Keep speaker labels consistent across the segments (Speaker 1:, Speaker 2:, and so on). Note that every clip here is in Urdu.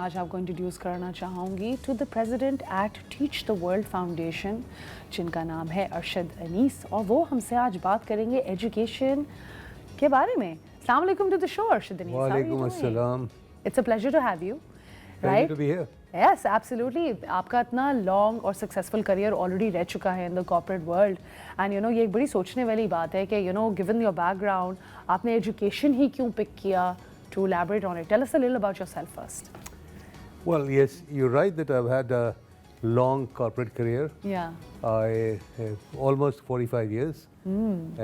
Speaker 1: آج آپ کو انٹروڈیوس کرنا چاہوں گی to the president at Teach the World Foundation, جن کا نام ہے ارشد انیس، اور وہ ہم سے آج بات کریں گے ایجوکیشن کے بارے میں. السلام علیکم ٹو دا شو ارشد انیس.
Speaker 2: وعلیکم السلام.
Speaker 1: It's a pleasure to have you.
Speaker 2: Pleasure to be here.
Speaker 1: Yes absolutely. آپ کا اتنا لانگ اور سکسیزفل کریئر آلریڈی رہ چکا ہے ان دا کارپوریٹ ورلڈ، اینڈ یہ ایک بڑی سوچنے والی بات ہے کہ گیون یور بیک گراؤنڈ آپ نے ایجوکیشن ہی کیوں پک کیا. To elaborate on it, tell us a little about yourself first.
Speaker 2: Well, yes, you're right that I've had a long corporate career.
Speaker 1: Yeah.
Speaker 2: I have almost 45 years.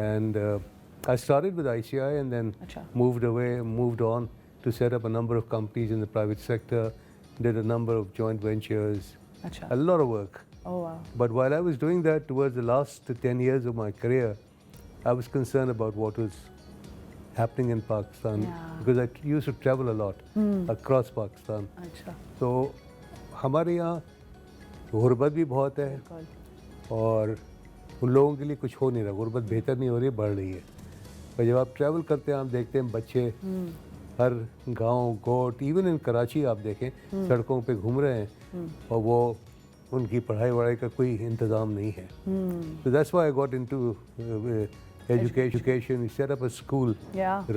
Speaker 2: And I started with ICI and then moved on to set up a number of companies in the private sector, did a number of joint ventures, a lot of work.
Speaker 1: Oh, wow.
Speaker 2: But while I was doing that, towards the last 10 years of my career, I was concerned about what was happening in Pakistan, because I used to travel a lot across Pakistan. تو ہمارے یہاں غربت بھی بہت ہے اور ان لوگوں کے لیے کچھ ہو نہیں رہا. غربت بہتر نہیں ہو رہی ہے، بڑھ رہی ہے. اور جب آپ ٹریول کرتے ہیں آپ دیکھتے ہیں بچے ہر گاؤں گوٹ، ایون ان کراچی آپ دیکھیں سڑکوں پہ گھوم رہے ہیں اور وہ ان کی پڑھائی وڑھائی کا کوئی انتظام نہیں ہے. So that's why I got into education. We set up a school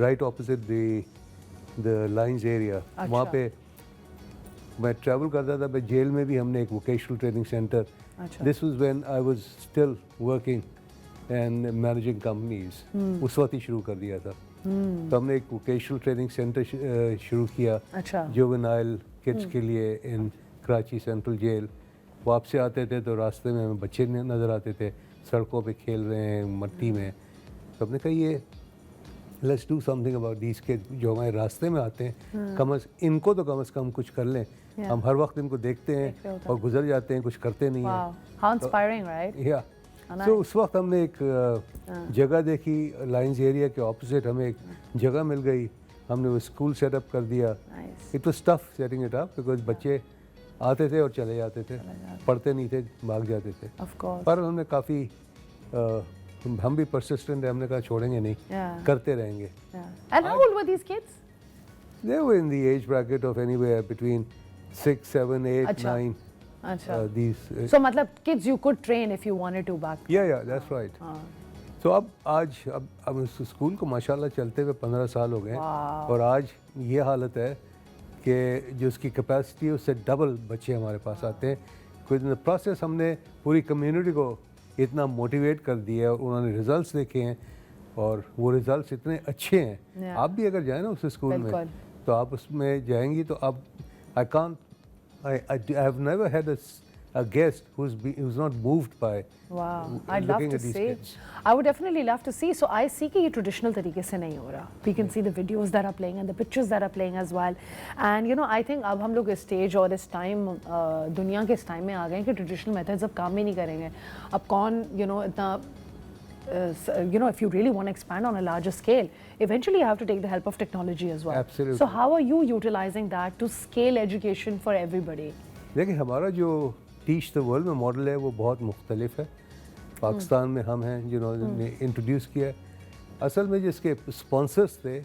Speaker 2: right opposite the Lines area. وہاں پہ میں ٹریول کرتا تھا. میں جیل میں بھی ہم نے ایک vocational training centre, this was when I was still working and managing companies, اس وقت ہی شروع کر دیا تھا. تو ہم نے ایک ووکیشنل ٹریننگ سینٹر شروع کیا جوونائل کڈس کے لیے ان کراچی سینٹرل جیل. واپس سے آتے تھے تو راستے میں ہمیں بچے نظر آتے تھے سڑکوں پہ کھیل رہے ہیں مٹی میں. تو ہم نے کہا یہ let's do some thing about these kids جو ہمارے راستے میں آتے ہیں. ان کو تو کم از کم کچھ کر لیں. ہم ہر وقت ان کو دیکھتے ہیں اور گزر جاتے ہیں، کچھ کرتے نہیں ہیں. تو اس وقت ہم نے ایک جگہ دیکھی لائنز ایریا کے اپوزٹ، ہمیں ایک جگہ مل گئی. ہم نے وہ اسکول سیٹ اپ کر دیا. It was tough setting it up because بچے آتے تھے اور چلے جاتے تھے، پڑھتے نہیں تھے، بھاگ جاتے تھے. پر ہم نے کافی ہم بھی پرسسٹنٹ ہیں، ہم نے کہا چھوڑیں گے نہیں، کرتے رہیں گے.
Speaker 1: And how old were these kids?
Speaker 2: They were in the age bracket of anywhere between 6, 7, 8, 9.
Speaker 1: So matlab kids you could train if you wanted to back.
Speaker 2: Yeah, that's right. تو اب اس اسکول کو ماشاءاللہ چلتے ہوئے 15 سال ہو گئے اور آج یہ حالت ہے کہ جو اس کی کیپیسٹی ہے اس سے ڈبل بچے ہمارے پاس آتے ہیں. ان دا پروسیس ہم نے پوری کمیونٹی کو اتنا موٹیویٹ کر دیا اور انہوں نے ریزلٹس دیکھے ہیں اور وہ ریزلٹس اتنے اچھے ہیں. آپ بھی اگر جائیں نا اس اسکول میں تو آپ اس میں جائیں گی تو آپ I have never had a guest who's not moved by looking at these kids.
Speaker 1: I would definitely love to see. So I see کہ یہ ٹریڈیشنل طریقے سے نہیں ہو رہا. We can see the videos that are playing and the pictures that are playing as well. And I think اب ہم لوگ اس اسٹیج اور اس ٹائم دنیا کے اس ٹائم میں آ گئے ہیں کہ ٹریڈیشنل میتھڈز اب کام ہی نہیں کریں گے. اب کون اتنا if you really want to expand on a larger scale, eventually you have to take the help of technology as well.
Speaker 2: Absolutely.
Speaker 1: So how are you utilizing that to scale education for everybody?
Speaker 2: دیکھیں ہمارا جو ٹیچ دا ورلڈ میں ماڈل ہے وہ بہت مختلف ہے. پاکستان میں ہم ہیں جنہوں نے انٹروڈیوس کیا ہے. اصل میں جس کے اسپانسرس تھے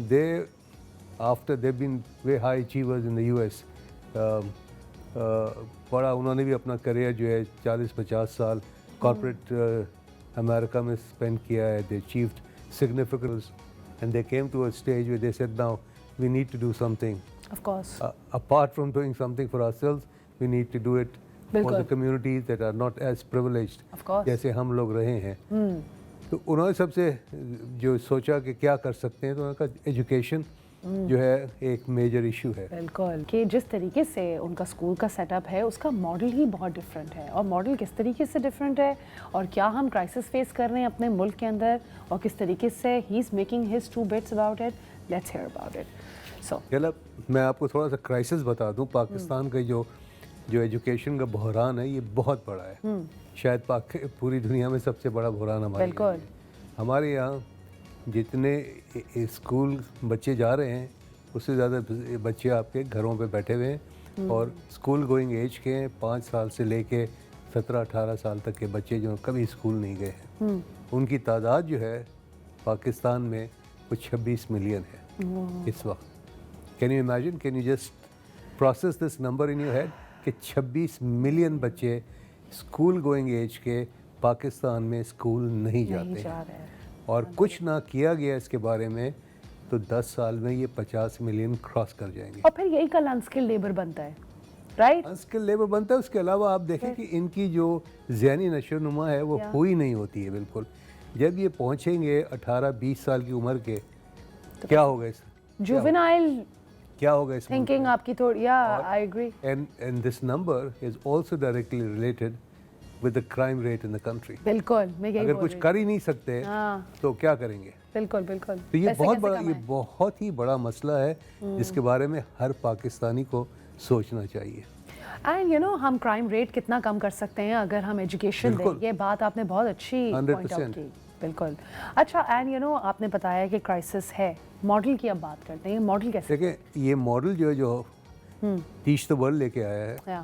Speaker 2: they've been very high achievers in the US. بڑا انہوں نے بھی اپنا کریئر جو ہے 40-50 سال کارپوریٹ امریکہ میں اسپینڈ کیا ہے. They achieved significance and they came to a stage where they said now we need to do something.
Speaker 1: Of course.
Speaker 2: Apart from doing something for ourselves, we need to do it for the communities that are not as privileged.
Speaker 1: Of course.
Speaker 2: جیسے ہم لوگ رہے ہیں. تو انہوں نے سب سے جو سوچا کہ کیا کر سکتے ہیں تو انہوں نے کہا ایجوکیشن جو ہے ایک میجر ایشو ہے.
Speaker 1: بالکل کہ جس طریقے سے ان کا اسکول کا سیٹ اپ ہے اس کا ماڈل ہی بہت ڈفرینٹ ہے. اور ماڈل کس طریقے سے ڈفرینٹ ہے اور کیا ہم کرائسس فیس کر رہے ہیں اپنے ملک کے اندر اور کس طریقے سے he is making his 2 bits about it. Let's hear about it.
Speaker 2: چلو میں آپ کو تھوڑا سا کرائسس بتا دوں. پاکستان کا جو ایجوکیشن کا بحران ہے یہ بہت بڑا ہے. شاید پوری دنیا میں سب سے بڑا بحران ہمارے یہاں جتنے اسکول بچے جا رہے ہیں اس سے زیادہ بچے آپ کے گھروں پہ بیٹھے ہوئے ہیں اور اسکول گوئنگ ایج کے ہیں 5 سال سے لے کے 17-18 سال تک کے بچے جو کبھی اسکول نہیں گئے ہیں. ان کی تعداد جو ہے پاکستان میں وہ 26 ملین ہے اس وقت. Can you imagine? Can you just process this number in your head کہ 26 ملین بچے اسکول گوئنگ ایج کے پاکستان میں اسکول نہیں جاتے ہیں اور کچھ نہ کیا گیا اس کے بارے میں تو 10 سال میں یہ 50 ملین کراس کر جائیں گے.
Speaker 1: اور پھر یہی کل انسکل لیبر بنتا ہے, رائٹ؟
Speaker 2: انسکل لیبر بنتا ہے. اس کے علاوہ آپ دیکھیں کہ ان کی جو ذہنی نشو نما ہے وہ ہوئی نہیں ہوتی ہے بالکل. جب یہ پہنچیں گے 18-20 سال کی عمر کے, کیا ہوگا اس
Speaker 1: جوونائل
Speaker 2: کیا ہوگا اس
Speaker 1: تھنکنگ آپ کی تھوڑی, یا I agree.
Speaker 2: And this number is also directly related with the crime rate in the country.
Speaker 1: بالکل, میں یہی
Speaker 2: اگر کچھ کر ہی نہیں سکتے تو کیا کریں گے؟
Speaker 1: بالکل بالکل.
Speaker 2: تو یہ بہت ہی بڑا مسئلہ ہے جس کے بارے میں ہر پاکستانی کو سوچنا چاہیے.
Speaker 1: اینڈ یو نو ہم کرائم ریٹ کتنا کم کر سکتے ہیں اگر ہم ایجوکیشن دیں. یہ بات آپ نے بہت اچھی پوائنٹ آؤٹ کی. بالکل. اچھا, اینڈ یو نو آپ نے بتایا کہ کرائسس ہے, ماڈل کی اب بات کرتے ہیں. یہ ماڈل کیسے؟
Speaker 2: دیکھیں, یہ ماڈل جو ٹیچ دا ورلڈ لے کے آیا ہے,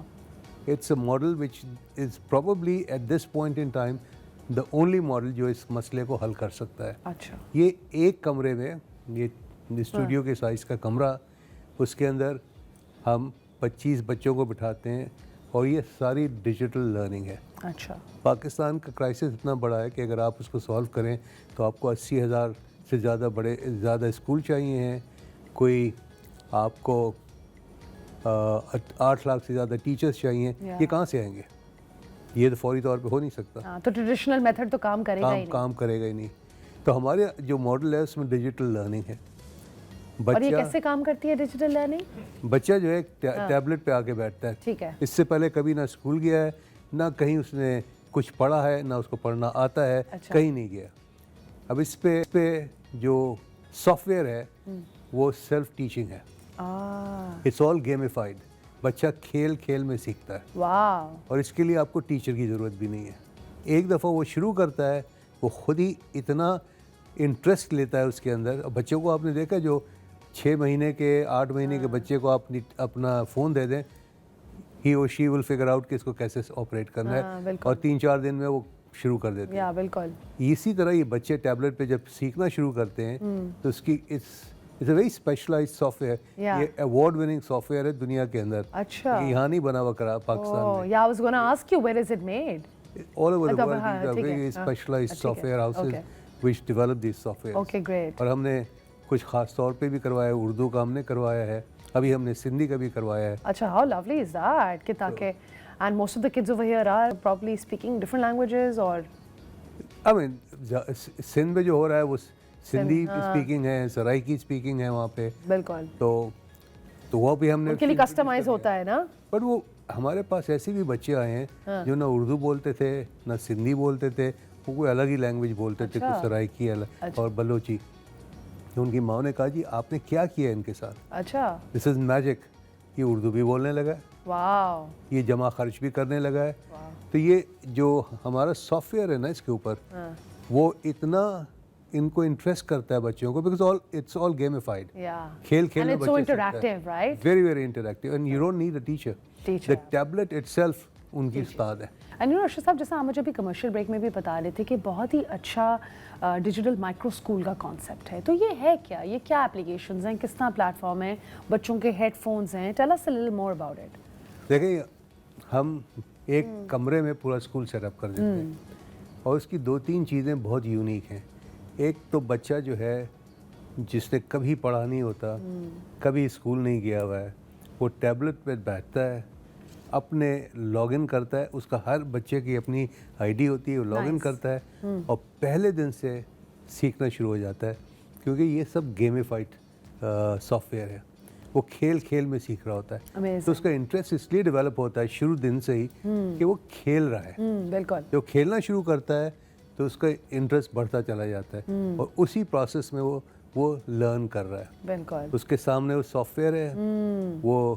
Speaker 2: it's a model which is probably at this point in time the only model جو اس مسئلے کو حل کر سکتا ہے.
Speaker 1: اچھا.
Speaker 2: یہ ایک کمرے میں, یہ اسٹوڈیو کے سائز کا کمرہ, اس کے اندر ہم 25 بچوں کو بٹھاتے ہیں اور یہ ساری ڈیجیٹل لرننگ ہے.
Speaker 1: اچھا.
Speaker 2: پاکستان کا کرائسس اتنا بڑا ہے کہ اگر آپ اس کو سالو کریں تو آپ کو 80,000 سے زیادہ اسکول چاہیے ہیں. کوئی آپ کو 8 لاکھ سے زیادہ ٹیچرز چاہیے. یہ کہاں سے آئیں گے؟ یہ تو فوری طور پہ ہو نہیں سکتا.
Speaker 1: تو ٹریڈیشنل میتھڈ تو کام کرے گا ہی نہیں.
Speaker 2: تو ہمارے جو ماڈل ہے اس میں ڈیجیٹل لرننگ ہے.
Speaker 1: اور یہ کیسے کام کرتی ہے ڈیجیٹل لرننگ؟
Speaker 2: بچہ جو ہے ٹیبلٹ پہ آ کے بیٹھتا ہے.
Speaker 1: ٹھیک ہے. اس
Speaker 2: سے پہلے کبھی نہ اسکول گیا ہے, نہ کہیں اس نے کچھ پڑھا ہے, نہ اس کو پڑھنا آتا ہے, کہیں نہیں گیا. اب اس پہ جو سافٹ ویئر ہے وہ سیلف ٹیچنگ ہے. It's all gamified. بچہ کھیل کھیل میں سیکھتا ہے.
Speaker 1: واو.
Speaker 2: اور اس کے لیے آپ کو ٹیچر کی ضرورت بھی نہیں ہے. ایک دفعہ وہ شروع کرتا ہے, وہ خود ہی اتنا انٹرسٹ لیتا ہے اس کے اندر. بچوں کو آپ نے دیکھا جو 6 مہینے کے 8 مہینے کے بچے کو آپ اپنا فون دے دیں, ہی اور شی ول فگر آؤٹ کہ اس کو کیسے آپریٹ کرنا ہے, اور 3-4 دن میں وہ شروع کر دیتے ہیں.
Speaker 1: بالکل.
Speaker 2: اسی طرح یہ بچے ٹیبلٹ پہ جب سیکھنا شروع کرتے ہیں تو اس کی it's a very specialised software. یہ ایوارڈ وننگ سافٹ ویئر ہے دنیا کے اندر.
Speaker 1: اچھا.
Speaker 2: یہاں نہیں بنا ہوا پاکستان میں.
Speaker 1: Yeah, I was going to ask you, where is it made?
Speaker 2: All over the world, these are very specialized software houses which develop these softwares.
Speaker 1: Okay, great.
Speaker 2: اور ہم نے کچھ خاص طور پہ بھی کروایا ہے. اردو کا ہم نے کروایا ہے, ابھی ہم نے سندھی کا بھی کروایا ہے.
Speaker 1: اچھا, how lovely is that? کہ تاکہ and most of the kids over here are probably speaking different languages or
Speaker 2: I mean Sindh میں جو ہو رہا ہے وہ سندھی اسپیکنگ ہے, سرائکی اسپیکنگ ہے وہاں پہ.
Speaker 1: بالکل.
Speaker 2: تو وہ بھی ہم نے
Speaker 1: ان کے لیے کسٹمائز ہوتا ہے نا.
Speaker 2: بٹ وہ ہمارے پاس ایسے بھی بچے آئے ہیں جو نہ اردو بولتے تھے نہ سندھی بولتے تھے, وہ کوئی الگ ہی لینگویج بولتے تھے, کچھ سرائکی اور بلوچی. تو ان کی ماں نے کہا جی آپ نے کیا کیا ان کے ساتھ؟
Speaker 1: اچھا.
Speaker 2: دس از میجک. یہ اردو بھی بولنے لگا ہے.
Speaker 1: واو.
Speaker 2: یہ جمع خرچ بھی کرنے لگا ہے. تو یہ جو ہمارا سافٹ ویئر ہے نا اس کے اوپر, وہ اتنا ان کو انٹرسٹ کرتا ہے بچوں کو, بیکاز اٹس آل گیمیفائڈ. کھیل کھیل میں very very interactive, and you don't need a teacher. The tablet it self in کی استاد ہے.
Speaker 1: اینڈ یو نو ارشد صاحب, جیسا ہم مجھے ابھی کمرشل بریک میں بھی بتا رہے تھے کہ بہت ہی اچھا ڈیجیٹل مائکرو اسکول کا کانسیپٹ ہے. تو یہ ہے کیا, یہ کیا اپلیکیشنز ہیں, کس طرح پلیٹ فارم ہے, بچوں کے ہیڈ فونز ہیں, tell us a little more about it.
Speaker 2: دیکھیں, ہم ایک کمرے میں پورا اسکول سیٹ اپ کر دیتے ہیں, اور اس کی 2-3 چیزیں بہت یونیک ہیں. ایک تو بچہ جو ہے جس نے کبھی پڑھا نہیں ہوتا, کبھی اسکول نہیں گیا ہوا ہے, وہ ٹیبلٹ پہ بیٹھتا ہے, اپنے لاگ ان کرتا ہے. اس کا ہر بچے کی اپنی آئی ڈی ہوتی ہے, وہ لاگ ان کرتا ہے اور پہلے دن سے سیکھنا شروع ہو جاتا ہے, کیونکہ یہ سب گیمیفائڈ سافٹ ویئر ہے. وہ کھیل کھیل میں سیکھ رہا ہوتا ہے. تو اس کا انٹرسٹ اس لیے ڈیولپ ہوتا ہے شروع دن سے ہی کہ وہ کھیل رہا ہے.
Speaker 1: بالکل.
Speaker 2: جب کھیلنا شروع کرتا ہے تو اس کا انٹرسٹ بڑھتا چلا جاتا ہے, اور اسی پروسیس میں وہ لرن کر رہا ہے.
Speaker 1: بالکل.
Speaker 2: اس کے سامنے وہ سافٹ ویئر ہے, وہ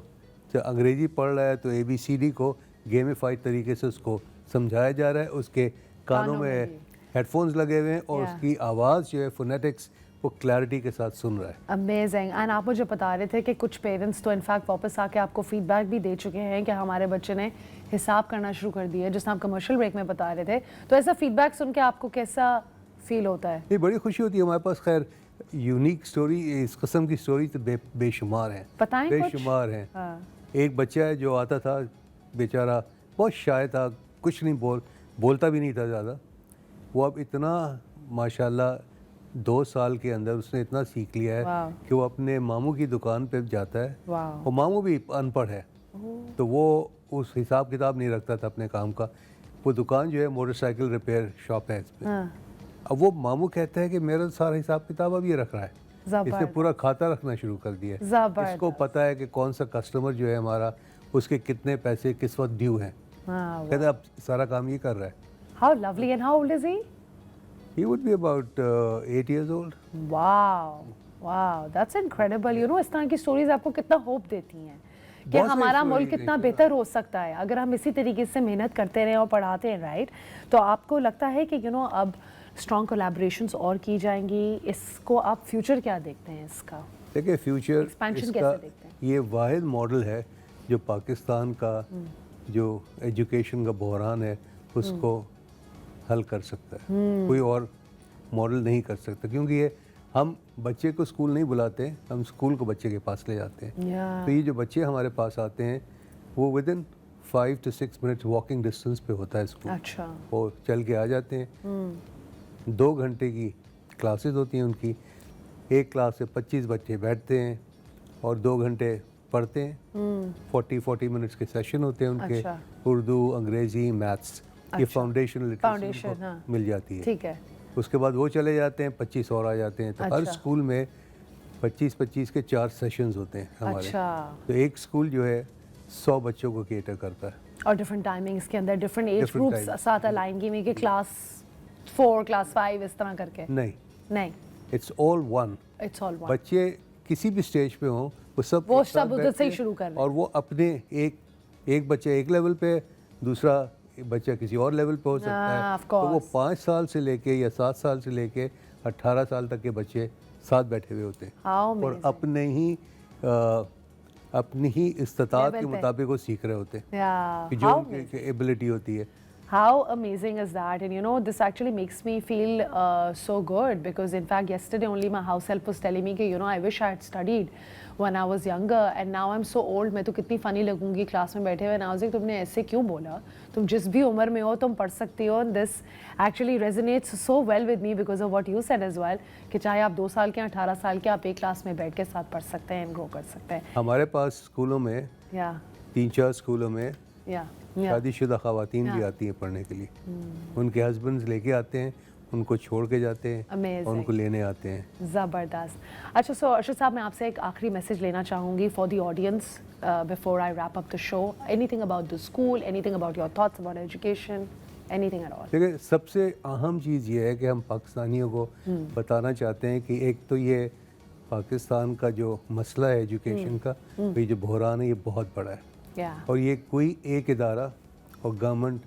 Speaker 2: انگریزی پڑھ رہا ہے تو ABCD کو گیمیفائڈ طریقے سے اس کو سمجھایا جا رہا ہے. اس کے کانوں میں ہیڈ فونز لگے ہوئے ہیں, اور اس کی آواز جو ہے فونیٹکس وہ کلیئرٹی کے ساتھ سن رہا ہے.
Speaker 1: امیزنگ. اینڈ آپ مجھے بتا رہے تھے کہ کچھ پیرنٹس تو انفیکٹ واپس آ کے آپ کو فیڈ بیک بھی دے چکے ہیں کہ ہمارے بچے نے حساب کرنا شروع کر دیا, جس طرح آپ کمرشل بریک میں بتا رہے تھے. تو ایسا فیڈ بیک سن کے آپ کو کیسا فیل ہوتا ہے؟
Speaker 2: یہ بڑی خوشی ہوتی ہے. ہمارے پاس خیر یونیک سٹوری, اس قسم کی سٹوری تو بے شمار ہیں,
Speaker 1: بتائیں.
Speaker 2: بے شمار ہیں. ایک بچہ ہے جو آتا تھا بیچارہ بہت شائع تھا, کچھ نہیں بولتا بھی نہیں تھا زیادہ, وہ اب اتنا ماشاءاللہ 2 سال کے اندر اس نے اتنا سیکھ لیا ہے کہ وہ اپنے ماموں کی دکان پہ جاتا ہے, اور ماموں بھی ان پڑھ ہے تو وہ اس حساب کتاب نہیں رکھتا تھا اپنے کام کا. وہ دکان جو ہے موٹر سائیکل ریپیئر شاپ ہے اس پہ. اب وہ ماموں کہتا ہے کہ میرا سارا حساب کتاب اب یہ رکھ رہا ہے, اس نے پورا کھاتا رکھنا شروع کر دیا ہے. اس کو پتہ ہے کہ کون سا کسٹمر جو ہے ہمارا اس کے کتنے پیسے کس وقت ڈیو ہیں. کہتا ہے اب سارا کام یہ کر رہا ہے.
Speaker 1: How lovely. And how old is he?
Speaker 2: He would be about 8 years old.
Speaker 1: Wow, that's incredible. You know, اس طرح کی سٹوریز آپ کو کتنا ہوپ دیتی ہیں کہ ہمارا ملک کتنا بہتر ہو سکتا ہے اگر ہم اسی طریقے سے محنت کرتے رہیں اور پڑھاتے ہیں, رائٹ؟ تو آپ کو لگتا ہے کہ اب اسٹرانگ کولیبریشنس اور کی جائیں گی, اس کو آپ فیوچر کیا دیکھتے ہیں اس کا؟
Speaker 2: دیکھیں فیوچر اس کا یہ واحد ماڈل ہے جو پاکستان کا جو ایجوکیشن کا بحران ہے اس کو حل کر سکتا ہے. کوئی اور ماڈل نہیں کر سکتا, کیونکہ یہ ہم بچے کو اسکول نہیں بلاتے, ہم اسکول کو بچے کے پاس لے جاتے ہیں. تو یہ جو بچے ہمارے پاس آتے ہیں وہ ودن 5 to 6 منٹس واکنگ ڈسٹینس پہ ہوتا ہے اسکول, وہ چل کے آ جاتے ہیں. 2 گھنٹے کی کلاسز ہوتی ہیں ان کی, ایک کلاس سے 25 بچے بیٹھتے ہیں اور 2 گھنٹے پڑھتے ہیں. 40 منٹس کے سیشن ہوتے ہیں ان کے, اردو, انگریزی, میتھس, یہ فاؤنڈیشن لٹریسی مل جاتی ہے.
Speaker 1: ٹھیک ہے.
Speaker 2: اس کے بعد وہ چلے جاتے ہیں, 25 اور آ جاتے ہیں. تو ہر اسکول میں 25 کے 4 سیشنز ہوتے ہیں ہمارے. تو ایک اسکول جو ہے 100 بچوں کو کیٹر کرتا ہے,
Speaker 1: اور ڈفرنٹ ٹائمنگز کے اندر ڈفرنٹ ایج گروپس ساتھ الائن کی ہوئی کہ کلاس 4 کلاس 5 اس طرح کر کے. نہیں,
Speaker 2: اٹس آل ون. بچے کسی بھی اسٹیج پہ ہوں وہ سب
Speaker 1: ادھر سے ہی شروع کر رہے ہیں,
Speaker 2: اور وہ اپنے ایک بچہ ایک لیول پہ, دوسرا بچہ کسی اور لیول پہ ہو سکتا ہے. تو وہ 5 سال سے لے کے یا 7 سال سے لے کے 18 سال تک کے بچے ساتھ بیٹھے ہوئے ہوتے ہیں, اور اپنی ہی استطاعت کے مطابق وہ سیکھ رہے ہوتے ہیں کہ جو ان کی ایبلٹی ہوتی ہے.
Speaker 1: How amazing is that? And you know, this actually makes me feel so good, because in fact yesterday only my house help was telling me that, you know, I wish I had studied when I was younger, and now I'm so old. میں تو کتنی funny لگوں گی کلاس میں بیٹھے ہوئے. ناز تم نے ایسے کیوں بولا, تم جس بھی عمر میں ہو تم پڑھ سکتی ہو. This actually resonates so well with me because of what you said as well, کہ چاہے آپ 2 سال کے 18 سال کے, آپ ایک کلاس میں بیٹھ کے ساتھ پڑھ سکتے ہیں, گرو کر سکتے ہیں.
Speaker 2: ہمارے پاس اسکولوں میں 3-4 اسکولوں میں شادی شدہ خواتین بھی آتی ہیں پڑھنے کے لیے. ان کے ہسبینڈز لے کے آتے ہیں, ان کو چھوڑ کے جاتے ہیں اور ان کو لینے آتے ہیں.
Speaker 1: زبردست. اچھا, سو ارشد صاحب میں آپ سے ایک آخری میسیج لینا چاہوں گی for the audience before I wrap up the show. Anything about the school, anything about your thoughts about education, anything at all.
Speaker 2: دیکھیں سب سے اہم چیز یہ ہے کہ ہم پاکستانیوں کو بتانا چاہتے ہیں کہ ایک تو یہ پاکستان کا جو مسئلہ ہے ایجوکیشن کا, یہ جو بحران ہے یہ بہت بڑا ہے, اور یہ کوئی ایک ادارہ اور گورنمنٹ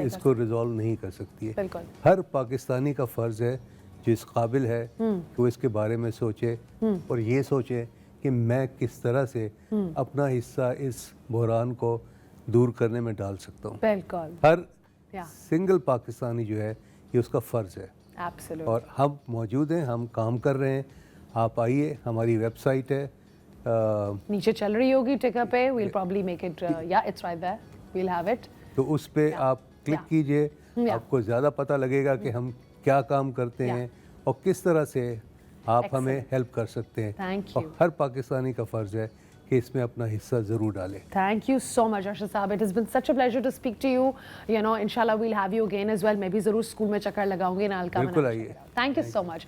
Speaker 2: اس کو ریزالو نہیں کر سکتی ہے. ہر پاکستانی کا فرض ہے جو اس قابل ہے کہ وہ اس کے بارے میں سوچے, اور یہ سوچے کہ میں کس طرح سے اپنا حصہ اس بحران کو دور کرنے میں ڈال سکتا ہوں. ہر سنگل پاکستانی جو ہے یہ اس کا فرض ہے, اور ہم موجود ہیں, ہم کام کر رہے ہیں. آپ آئیے, ہماری ویب سائٹ ہے
Speaker 1: نیچے چل رہی ہوگی ٹکر پہ, we'll probably make it, yeah, it's right there, we'll have it.
Speaker 2: تو اس پہ آپ کلک کیجئے, آپ کو زیادہ پتہ لگے گا کہ ہم کیا کام کرتے ہیں اور کس طرح سے آپ ہمیں ہیلپ کر سکتے ہیں. اور ہر پاکستانی کا فرض ہے کہ اس میں اپنا حصہ ضرور ڈالیں.
Speaker 1: Thank you so much Arshad صاحب, it has been such a pleasure to speak to you. You know, inshallah we'll have you again as well. میں بھی ضرور اسکول میں چکر لگاؤں گی, نالکا.
Speaker 2: بالکل آئیے.
Speaker 1: Thank you so much.